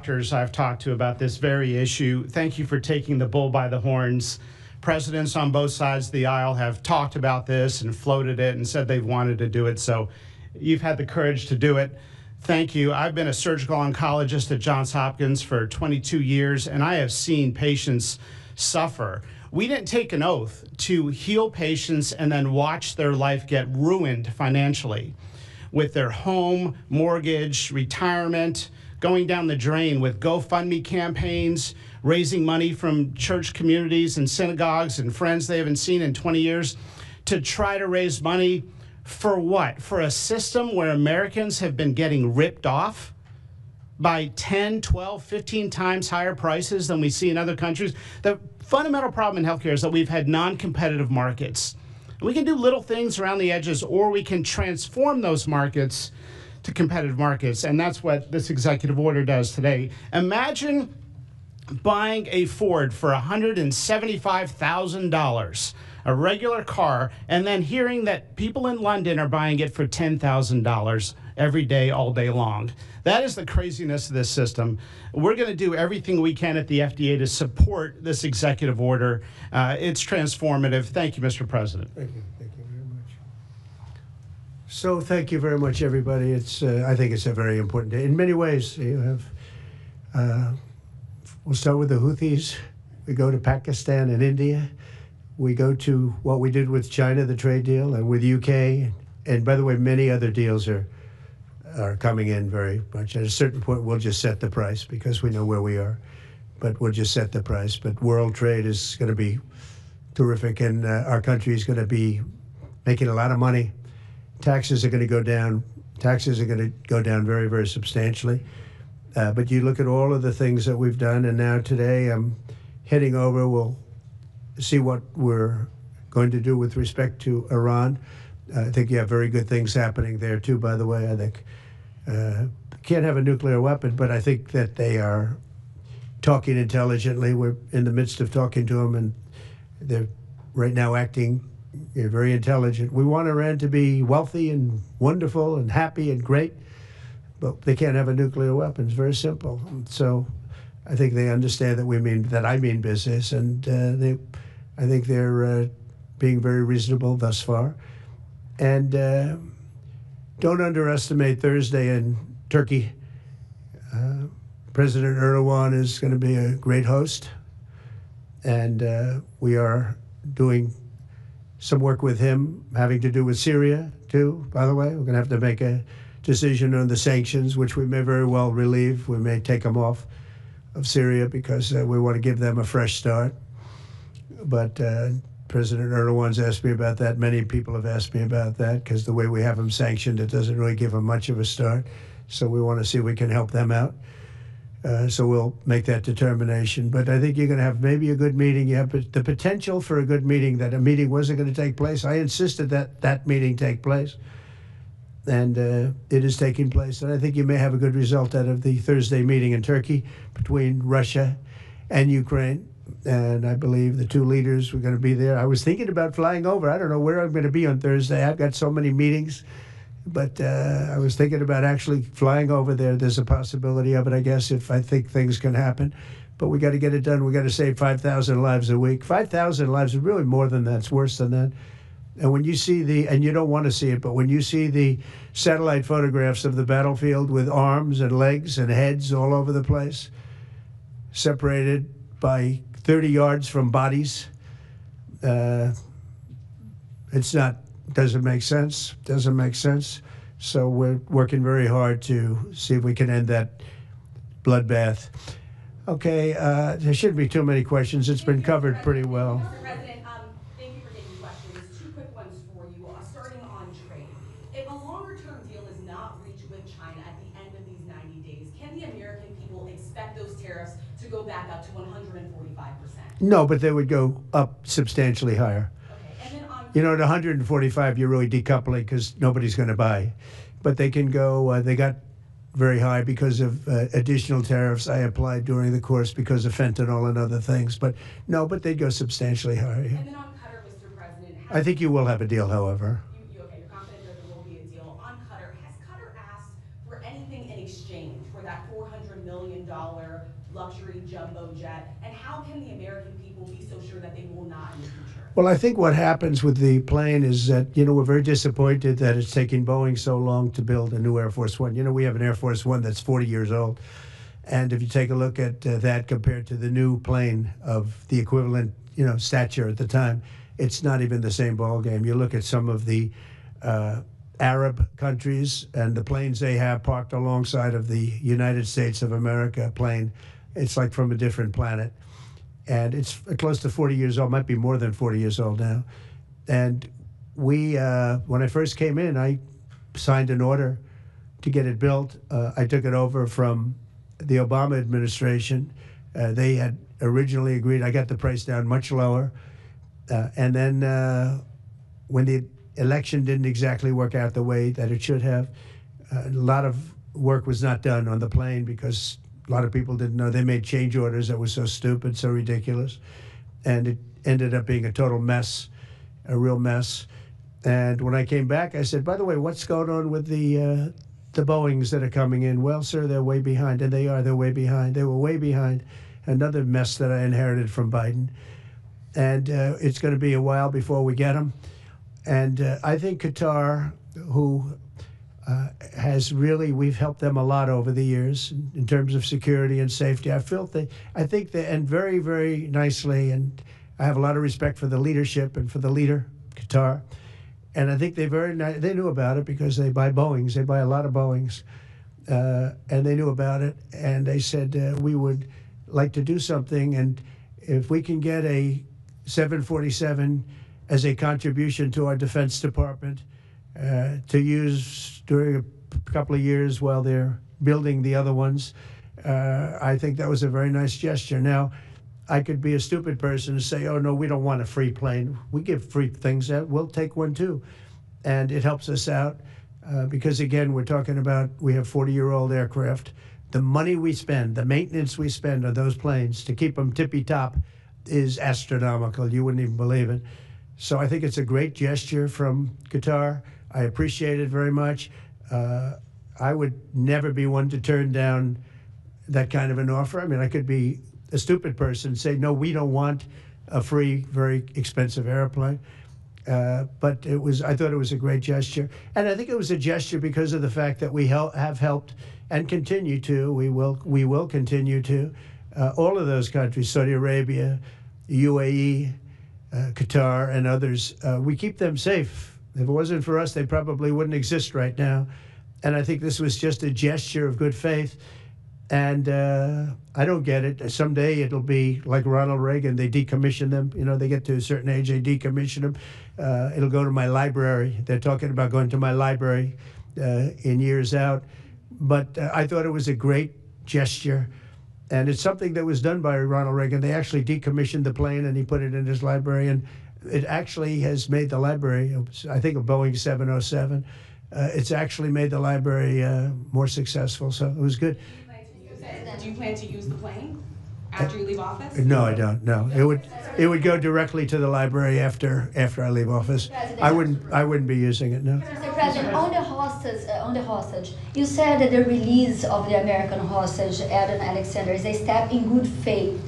Doctors I've talked to about this very issue. Thank you for taking the bull by the horns. Presidents on both sides of the aisle have talked about this and floated it and said they've wanted to do it. So you've had the courage to do it. Thank you. I've been a surgical oncologist at Johns Hopkins for 22 years, and I have seen patients suffer. We didn't take an oath to heal patients and then watch their life get ruined financially with their home, mortgage, retirement, going down the drain with GoFundMe campaigns, raising money from church communities and synagogues and friends they haven't seen in 20 years to try to raise money for what? For a system where Americans have been getting ripped off by 10, 12, 15 times higher prices than we see in other countries. The fundamental problem in healthcare is that we've had non-competitive markets. We can do little things around the edges, or we can transform those markets to competitive markets, and that's what this executive order does today. Imagine buying a Ford for $175,000, a regular car, and then hearing that people in London are buying it for $10,000 every day, all day long. That is the craziness of this system. We're going to do everything we can at the FDA to support this executive order. It's transformative. Thank you, Mr. President. Thank you. Thank you very much. So thank you very much, everybody. I think it's a very important day. In many ways, you have, we'll start with the Houthis. We go to Pakistan and India. We go to what we did with China, the trade deal, and with UK. And by the way, many other deals are coming in very much. At a certain point, we'll just set the price because we know where we are. But we'll just set the price. But world trade is going to be terrific, and our country is going to be making a lot of money. Taxes are going to go down. Taxes are going to go down very, very substantially. But you look at all of the things that we've done, and now today I'm heading over. We'll see what we're going to do with respect to Iran. I think you have very good things happening there, too, by the way. I think can't have a nuclear weapon, but I think that they are talking intelligently. We're in the midst of talking to them, and they're right now acting very intelligent. We want Iran to be wealthy and wonderful and happy and great, but they can't have a nuclear weapon. It's very simple. And so I think they understand that I mean business, and I think they're being very reasonable thus far. And don't underestimate Thursday in Turkey. President Erdogan is going to be a great host, and we are doing some work with him having to do with Syria, too, by the way. We're going to have to make a decision on the sanctions, which we may very well relieve. We may take them off of Syria because we want to give them a fresh start. But President Erdogan's asked me about that. Many people have asked me about that because the way we have them sanctioned, it doesn't really give them much of a start. So we want to see if we can help them out. So we'll make that determination. But I think you're going to have maybe a good meeting. You have the potential for a good meeting, that a meeting wasn't going to take place. I insisted that that meeting take place. And it is taking place. And I think you may have a good result out of the Thursday meeting in Turkey between Russia and Ukraine. And I believe the two leaders were going to be there. I was thinking about flying over. I don't know where I'm going to be on Thursday. I've got so many meetings. But I was thinking about actually flying over there. There's a possibility of it, I guess, if I think things can happen. But we got to get it done. We got to save 5,000 lives a week. 5,000 lives is really more than that. It's worse than that. And when you see and you don't want to see it, but when you see the satellite photographs of the battlefield with arms and legs and heads all over the place, separated by 30 yards from bodies, doesn't make sense. Doesn't make sense. So we're working very hard to see if we can end that bloodbath. Okay, there shouldn't be too many questions. It's been covered pretty well. Mr. President, thank you for taking questions. Two quick ones for you. Starting on trade. If a longer-term deal is not reached with China at the end of these 90 days, can the American people expect those tariffs to go back up to 145%? No, but they would go up substantially higher. You know, at 145, you're really decoupling because nobody's going to buy. But they can go, they got very high because of additional tariffs I applied during the course because of fentanyl and other things. But no, but they'd go substantially higher. And then on Qatar, Mr. President. I think you will have a deal, however. Okay, you're confident that there will be a deal. On Qatar, has Qatar asked for anything in exchange for that $400 million luxury jumbo jet? And how can the American people be so sure that they will not in the future? Well, I think what happens with the plane is that, we're very disappointed that it's taking Boeing so long to build a new Air Force One. We have an Air Force One that's 40 years old. And if you take a look at that compared to the new plane of the equivalent, stature at the time, it's not even the same ballgame. You look at some of the Arab countries and the planes they have parked alongside of the United States of America plane, it's like from a different planet. And it's close to 40 years old, might be more than 40 years old now. And we, when I first came in, I signed an order to get it built. I took it over from the Obama administration. They had originally agreed. I got the price down much lower. And then when the election didn't exactly work out the way that it should have, a lot of work was not done on the plane because a lot of people didn't know. They made change orders that were so stupid, so ridiculous. And it ended up being a total mess, a real mess. And when I came back, I said, by the way, what's going on with the Boeings that are coming in? Well, sir, they're way behind. And they're way behind. They were way behind. Another mess that I inherited from Biden. And it's going to be a while before we get them. And I think Qatar, who we've helped them a lot over the years in terms of security and safety. I think they end very, very nicely, and I have a lot of respect for the leadership and for the leader, Qatar. And I think they knew about it because they buy Boeings. They buy a lot of Boeings, and they knew about it. And they said we would like to do something, and if we can get a 747 as a contribution to our Defense Department to use during a couple of years while they're building the other ones. I think that was a very nice gesture. Now, I could be a stupid person and say, oh, no, we don't want a free plane. We give free things out. We'll take one, too. And it helps us out because, again, we're talking about we have 40-year-old aircraft. The money we spend, the maintenance we spend on those planes to keep them tippy-top is astronomical. You wouldn't even believe it. So I think it's a great gesture from Qatar. I appreciate it very much. I would never be one to turn down that kind of an offer. I mean, I could be a stupid person and say, no, we don't want a free, very expensive airplane. But I thought it was a great gesture. And I think it was a gesture because of the fact that we have helped and continue to, we will continue to, all of those countries, Saudi Arabia, UAE, Qatar, and others, we keep them safe. If it wasn't for us, they probably wouldn't exist right now. And I think this was just a gesture of good faith. And I don't get it. Someday it'll be like Ronald Reagan. They decommission them. They get to a certain age, they decommission them. It'll go to my library. They're talking about going to my library in years out. But I thought it was a great gesture. And it's something that was done by Ronald Reagan. They actually decommissioned the plane and he put it in his library. And it actually has made the library, I think, a Boeing 707. It's actually made the library more successful. So it was good. Do you plan to use the plane after you leave office? No, I don't. No, it would go directly to the library after I leave office. I wouldn't be using it. No. Mr. President, on the hostage, you said that the release of the American hostage, Eden Alexander, is a step in good faith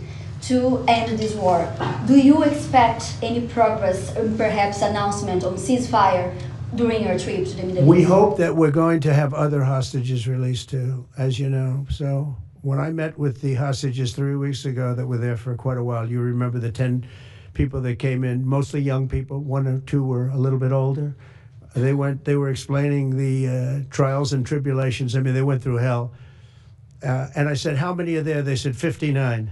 to end this war. Do you expect any progress, or perhaps announcement on ceasefire during your trip to the Middle East? We hope that we're going to have other hostages released too, as you know. So when I met with the hostages 3 weeks ago that were there for quite a while, you remember the 10 people that came in, mostly young people. 1 or 2 were a little bit older. They were explaining the trials and tribulations. I mean, they went through hell. And I said, how many are there? They said 59.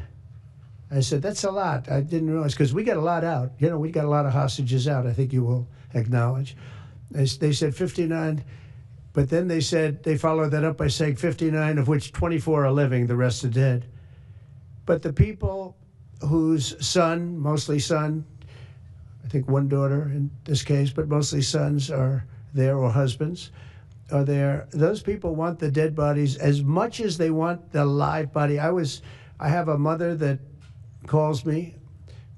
I said, that's a lot. I didn't realize, because we got a lot out. We got a lot of hostages out, I think you will acknowledge. They said 59, but then they followed that up by saying 59, of which 24 are living, the rest are dead. But the people whose son, mostly son, I think 1 daughter in this case, but mostly sons are there, or husbands are there. Those people want the dead bodies as much as they want the live body. I have a mother that calls me,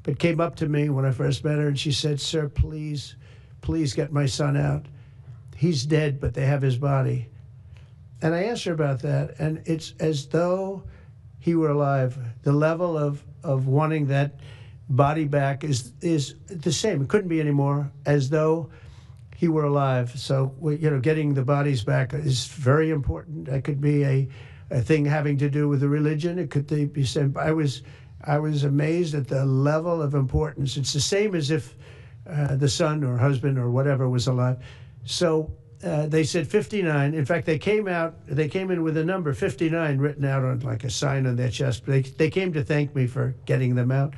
but came up to me when I first met her, and she said, sir, please get my son out. He's dead, but they have his body. And I asked her about that, and it's as though he were alive. The level of wanting that body back is the same. It couldn't be any more, as though he were alive. So, getting the bodies back is very important. That could be a thing having to do with the religion. It could be same. I was amazed at the level of importance. It's the same as if the son or husband or whatever was alive. So they said 59. In fact, they came in with a number 59 written out on like a sign on their chest. They came to thank me for getting them out.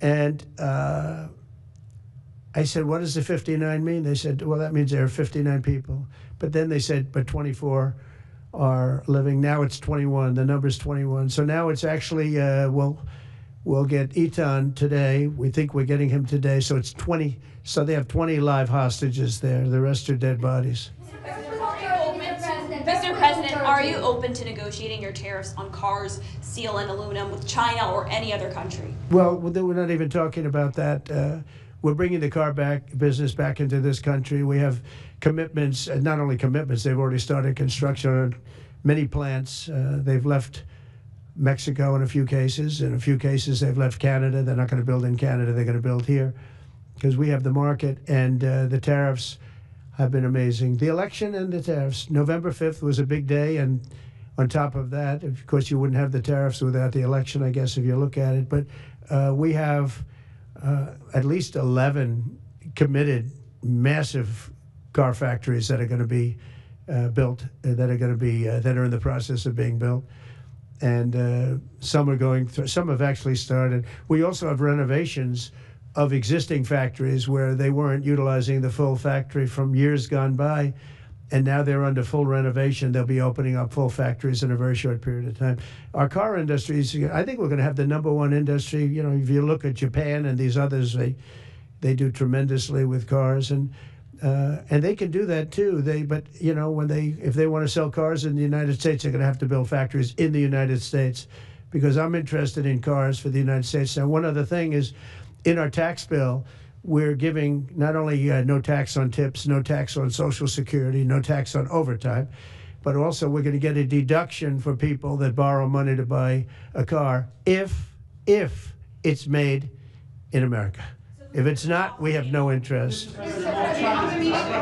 And I said, what does the 59 mean? They said, well, that means there are 59 people. But then they said, but 24 are living. Now it's 21. The number's 21. So now it's actually, we'll get Eitan today. We think we're getting him today. So it's 20. So they have 20 live hostages there. The rest are dead bodies. Mr. President, are you open to negotiating your tariffs on cars, steel, and aluminum with China or any other country? Well, we're not even talking about that. We're bringing the car business back into this country. We have commitments, and not only commitments, they've already started construction on many plants. They've left Mexico in a few cases. In a few cases, they've left Canada. They're not going to build in Canada. They're going to build here because we have the market, and the tariffs have been amazing. The election and the tariffs. November 5th was a big day, and on top of that, of course, you wouldn't have the tariffs without the election, I guess, if you look at it. But we have at least 11 committed massive car factories that are going to be built, that are in the process of being built. And some are going through, some have actually started. We also have renovations of existing factories where they weren't utilizing the full factory from years gone by, and now they're under full renovation. They'll be opening up full factories in a very short period of time. Our car industries, I think we're going to have the number 1 industry. If you look at Japan and these others, they do tremendously with cars, and they can do that too. If they want to sell cars in the United States, they're going to have to build factories in the United States, because I'm interested in cars for the United States. Now, one other thing is, in our tax bill, we're giving not only no tax on tips, no tax on Social Security, no tax on overtime, but also we're going to get a deduction for people that borrow money to buy a car if it's made in America. If it's not, we have no interest. On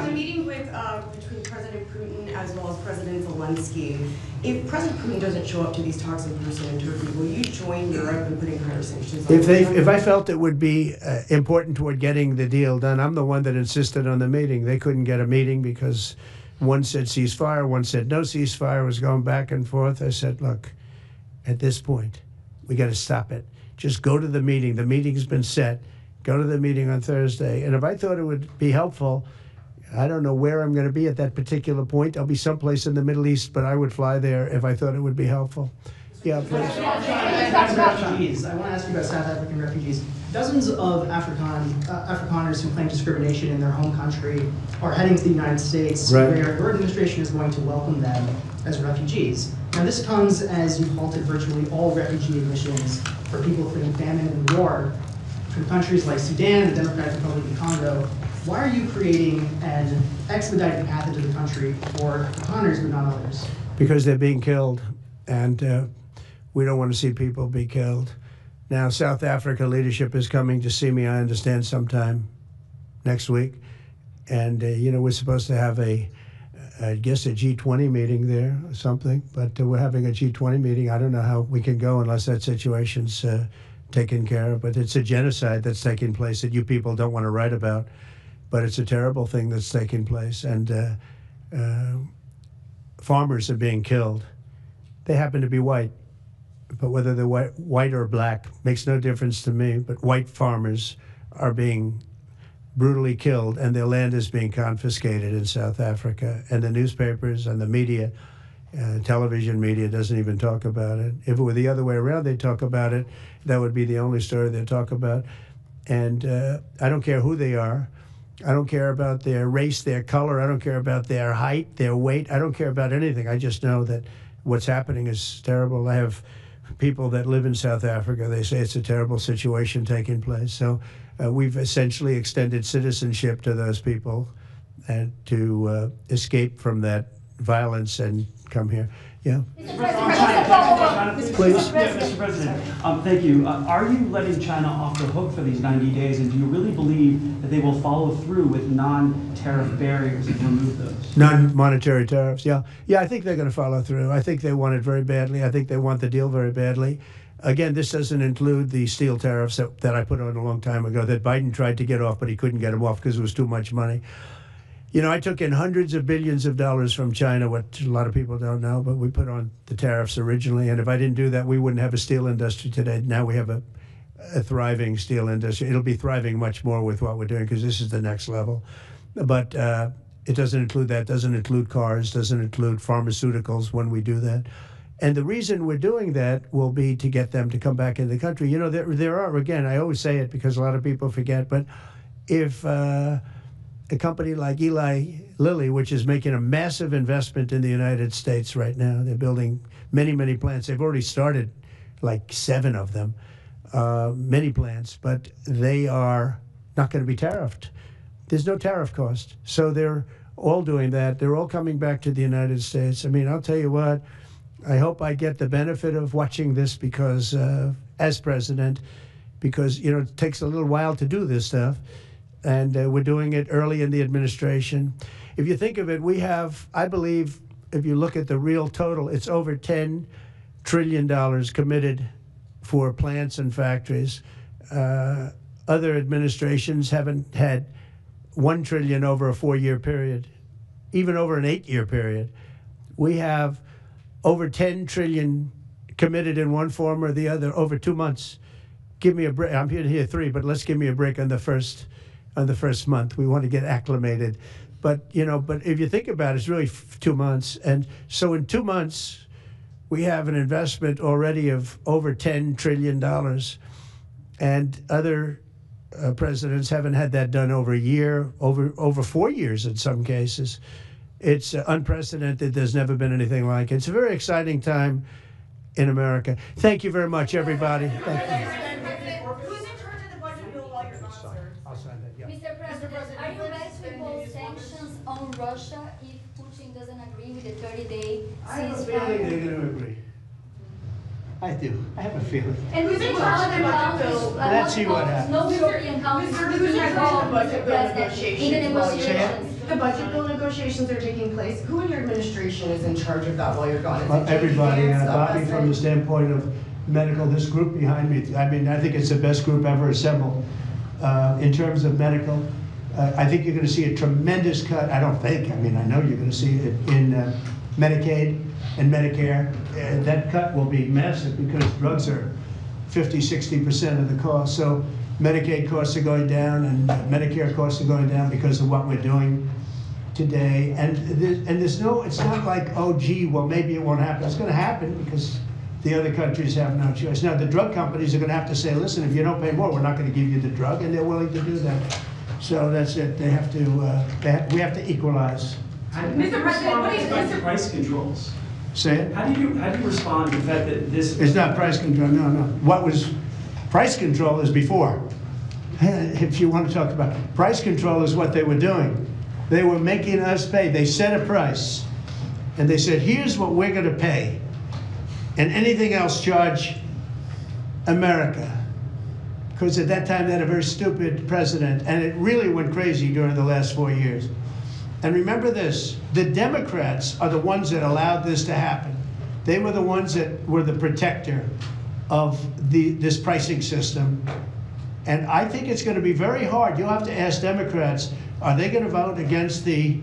the meeting between President Putin as well as President Zelensky, if President Putin doesn't show up to these talks in person in Turkey, will you join Europe in putting higher sanctions on If I felt it would be important toward getting the deal done, I'm the one that insisted on the meeting. They couldn't get a meeting because one said ceasefire, one said no ceasefire. It was going back and forth. I said, look, at this point, we got to stop it. Just go to the meeting. The meeting's been set. Go to the meeting on Thursday. And if I thought it would be helpful, I don't know where I'm going to be at that particular point. I'll be someplace in the Middle East, but I would fly there if I thought it would be helpful. Yeah, please. Refugees. I want to ask you about South African refugees. Dozens of Afrikaners who claim discrimination in their home country are heading to the United States, right, where your administration is going to welcome them as refugees. Now, this comes as you've halted virtually all refugee admissions for people fleeing famine and war from countries like Sudan, the Democratic Republic of Congo. Why are you creating an expedited path into the country for Afrikaners but not others? Because they're being killed, and we don't want to see people be killed. Now, South Africa leadership is coming to see me, I understand, sometime next week. And, we're supposed to have I guess a G20 meeting there or something, but we're having a G20 meeting. I don't know how we can go unless that situation's taken care of, but it's a genocide that's taking place that you people don't want to write about, but it's a terrible thing that's taking place, and farmers are being killed. They happen to be white, but whether they're white or black makes no difference to me, but white farmers are being brutally killed, and their land is being confiscated in South Africa, and the newspapers and the media, television media doesn't even talk about it. If it were the other way around, they'd talk about it. That would be the only story they'd talk about. And I don't care who they are. I don't care about their race, their color. I don't care about their height, their weight. I don't care about anything. I just know that what's happening is terrible. I have people that live in South Africa. They say it's a terrible situation taking place. So we've essentially extended citizenship to those people and to escape from that violence and come here. Yeah. Mr. President, just a follow-up. Please. Mr. President. Mr. President, thank you. Are you letting China off the hook for these 90 days, and do you really believe that they will follow through with non-tariff barriers and remove those? Non-monetary tariffs, yeah. Yeah, I think they're going to follow through. I think they want it very badly. I think they want the deal very badly. Again, this doesn't include the steel tariffs that I put on a long time ago that Biden tried to get off, but he couldn't get them off because it was too much money. You know, I took in hundreds of billions of dollars from China, what a lot of people don't know, but we put on the tariffs originally. And if I didn't do that, we wouldn't have a steel industry today. Now we have a thriving steel industry. It'll be thriving much more with what we're doing because this is the next level. But it doesn't include that, doesn't include cars, doesn't include pharmaceuticals when we do that. And the reason we're doing that will be to get them to come back in the country. You know, there are, again, I always say it because a lot of people forget, but if a company like Eli Lilly, which is making a massive investment in the United States right now, they're building many, many plants. They've already started like 7 of them, many plants, but they are not going to be tariffed. There's no tariff cost. So they're all doing that. They're all coming back to the United States. I mean, I'll tell you what, I hope I get the benefit of watching this because, as president, because, you know, it takes a little while to do this stuff. And we're doing it early in the administration. If you think of it, we have, I believe, if you look at the real total, it's over $10 trillion committed for plants and factories. Other administrations haven't had $1 trillion over a 4-year period, even over an 8-year period. We have over $10 trillion committed in one form or the other over 2 months. Give me a break. I'm here to hear 3, but let's give me a break on the first month. We want to get acclimated. But, you know, but if you think about it, it's really 2 months. And so in 2 months, we have an investment already of over $10 trillion. And other presidents haven't had that done over a year, over 4 years in some cases. It's unprecedented. There's never been anything like it. It's a very exciting time in America. Thank you very much, everybody. Thank you. Mr. President, are you ready to impose sanctions on Russia if Putin doesn't agree with the 30-day ceasefire? I have a feeling they're going to agree. I do. I have a feeling. And we think other countries, Let's see what happens. no European countries Mr. involved, President, President, in the negotiations. The budget bill negotiations are taking place. Who in your administration is in charge of that while you're gone? Is it Well, everybody, JD Vance, Bobby, from the standpoint of medical, this group behind me, I mean, I think it's the best group ever assembled. In terms of medical, I think you're going to see a tremendous cut. I don't think, I mean, I know you're going to see it in Medicaid and Medicare. That cut will be massive because drugs are 50–60% of the cost. So Medicaid costs are going down and Medicare costs are going down because of what we're doing today. And there's no, it's not like, oh, gee, well, maybe it won't happen. It's going to happen because the other countries have no choice. Now, the drug companies are going to have to say, listen, if you don't pay more, we're not going to give you the drug, and they're willing to do that. So that's it. They have to, we have to equalize. Mr. President, what is The price controls. Say it? How do you respond to the fact that this? It's not price control, no, no. What was, price control is before. If you want to talk about, price control is what they were doing. They were making us pay. They set a price, and they said, here's what we're going to pay. And anything else, charge America. Because at that time, they had a very stupid president, and it really went crazy during the last 4 years. And remember this, the Democrats are the ones that allowed this to happen. They were the ones that were the protector of this pricing system. And I think it's going to be very hard. You'll have to ask Democrats, are they going to vote against the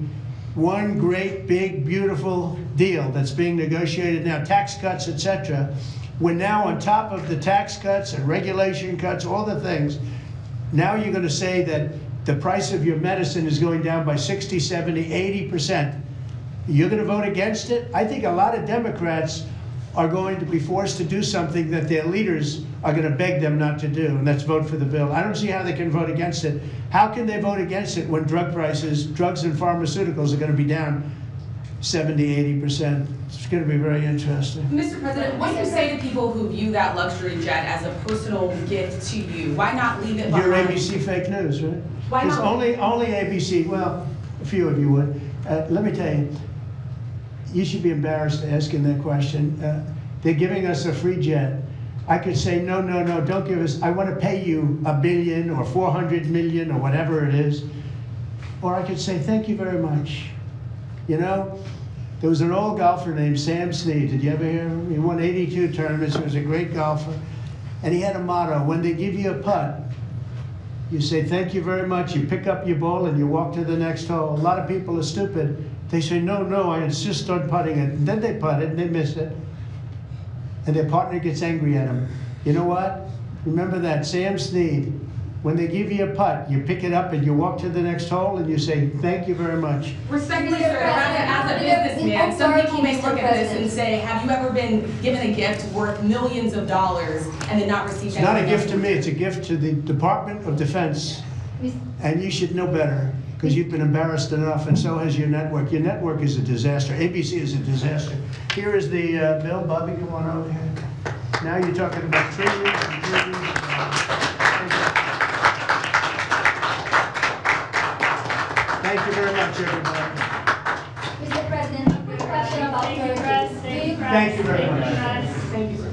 one great, big, beautiful deal that's being negotiated now, tax cuts, etc. We're now on top of the tax cuts and regulation cuts, all the things. Now you're going to say that the price of your medicine is going down by 60, 70, 80%. You're going to vote against it? I think a lot of Democrats are going to be forced to do something that their leaders are going to beg them not to do, and that's vote for the bill. I don't see how they can vote against it. How can they vote against it when drug prices, drugs and pharmaceuticals are going to be down 70, 80%? It's going to be very interesting. Mr. President, what do you say to people who view that luxury jet as a personal gift to you? Why not leave it behind? You're ABC fake news, right? Why It's not? only ABC, well, a few of you would. Let me tell you, you should be embarrassed asking that question. They're giving us a free jet. I could say, no, no, no, don't give us, I want to pay you $1 billion or 400 million or whatever it is. Or I could say, thank you very much. You know, there was an old golfer named Sam Snead. Did you ever hear him? He won 82 tournaments. He was a great golfer. And he had a motto: when they give you a putt, you say, thank you very much. You pick up your ball and you walk to the next hole. A lot of people are stupid. They say, no, no, I insist on putting it. And then they putt it and they miss it. And their partner gets angry at them. You know what? Remember that, Sam Snead. When they give you a putt, you pick it up and you walk to the next hole and you say, thank you very much. Respectfully, Mr. sir, President, as a businessman, some sorry, people may Mr. look at this and President. say, have you ever been given a gift worth millions of dollars and then not received It's not a anything gift to me, it's a gift to the Department of Defense. And you should know better, because you've been embarrassed enough, and so has your network. Your network is a disaster. ABC is a disaster. Here is the bill. Bobby, come on over here. Now you're talking about trillions and trillions. Thank you very much, everybody. Mr. President, a quick question about Turkey. Thank you very much. Thank you, sir.